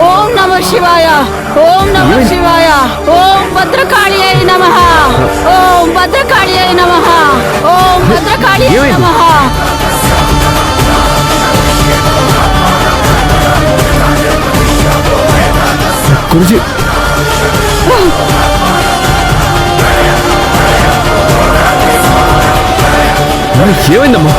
ఓం నమః శివాయ, ఓం నమః శివాయ, ఓం భద్రకాళియై నమః, ఓం భద్రకాళియై నమః, ఓం భద్రకాళియై నమః. గురుజీ ఏమైందమ్మా?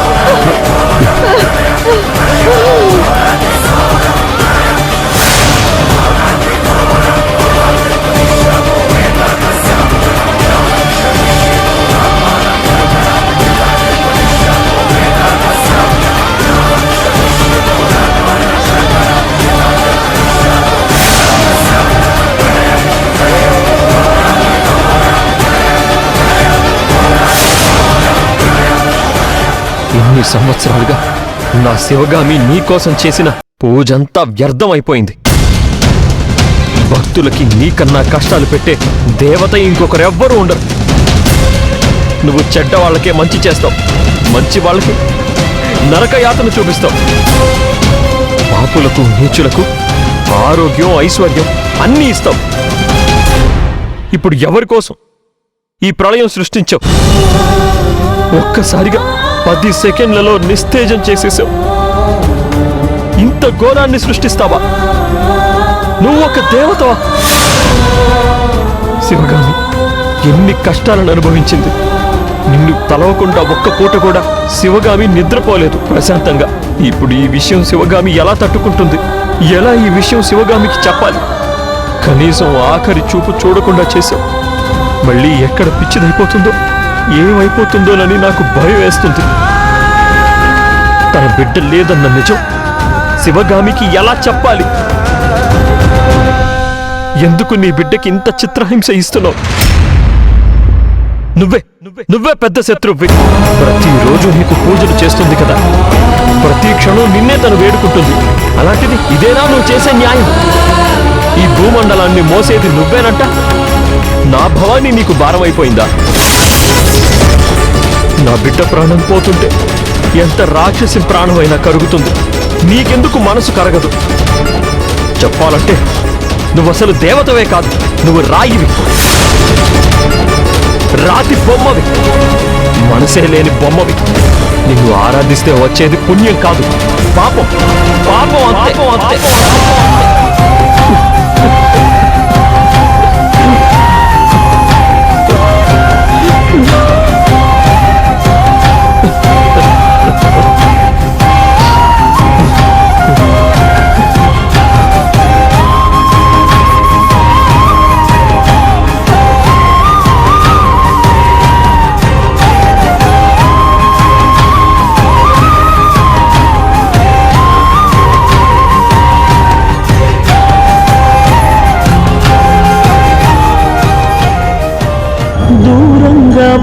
ఇన్ని సంవత్సరాలుగా నా శివగామి నీకోసం చేసిన పూజంతా వ్యర్థమైపోయింది. భక్తులకి నీకన్నా కష్టాలు పెట్టే దేవత ఇంకొకరెవ్వరూ ఉండరు. నువ్వు చెడ్డ వాళ్ళకే మంచి చేస్తావు, మంచి వాళ్ళకి నరకయాతను చూపిస్తావు. పాపులకు నీచులకు ఆరోగ్యం ఐశ్వర్యం అన్నీ ఇస్తావు. ఇప్పుడు ఎవరి కోసం ఈ ప్రళయం సృష్టించావు? ఒక్కసారిగా 10 సెకండ్లలో నిస్తేజం చేసేసావు. ఇంత ఘోరాన్ని సృష్టిస్తావా? నువ్వు ఒక దేవతవా? శివగామి ఎన్ని కష్టాలను అనుభవించింది. నిన్ను తలవకుండా ఒక్క పూట కూడా శివగామి నిద్రపోలేదు ప్రశాంతంగా. ఇప్పుడు ఈ విషయం శివగామి ఎలా తట్టుకుంటుంది? ఎలా ఈ విషయం శివగామికి చెప్పాలి? కనీసం ఆఖరి చూపు చూడకుండా చేశావు. మళ్ళీ ఎక్కడ పిచ్చిదైపోతుందో ఏమైపోతుందోనని నాకు భయం వేస్తుంది. తన బిడ్డ లేదన్న నిజం శివగామికి ఎలా చెప్పాలి? ఎందుకు నీ బిడ్డకి ఇంత చిత్రహింస ఇస్తున్నావు? నువ్వే పెద్ద శత్రువ్వి. ప్రతిరోజు నీకు పూజలు చేస్తుంది కదా, ప్రతి క్షణం నిన్నే తను వేడుకుంటుంది. అలాంటిది ఇదేనా నువ్వు చేసే న్యాయం? ఈ భూమండలాన్ని మోసేది నువ్వేనంట. నా భవానీ నీకు భారమైపోయిందా? నా బిడ్డ ప్రాణం పోతుంటే ఎంత రాక్షసి ప్రాణమైనా కరుగుతుంది. నీకెందుకు మనసు కరగదు? చెప్పాలంటే నువ్వసలు దేవతవే కాదు, నువ్వు రాయివి, రాతి బొమ్మవి, మనసే లేని బొమ్మవి. నిన్ను ఆరాధిస్తే వచ్చేది పుణ్యం కాదు, పాపం. పాపం అంతే.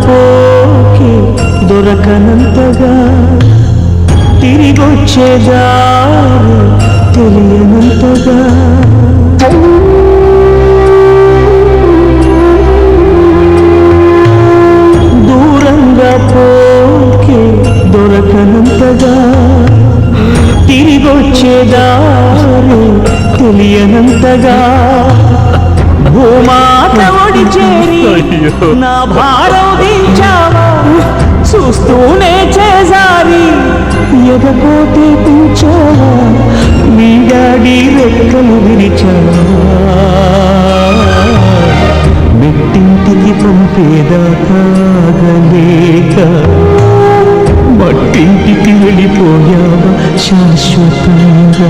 పోకి దొరకనంతగా తిరిగొచ్చేదారు తెలియనంతగా దూరంగా పోకి దొరకనంతగా తిరిగొచ్చేదారు తెలియనంతగా భూమాత ఒడి చేరి నా భారం దించావా, చూస్తూనే చేసారి ఎదపోతే కూర్చోవా, నీ డాడీ రెక్కలు విరిచావా, మెట్టింటికి పంపేదాకాగలేక మట్టింటికి వెళ్ళిపోయావా. శాశ్వతంగా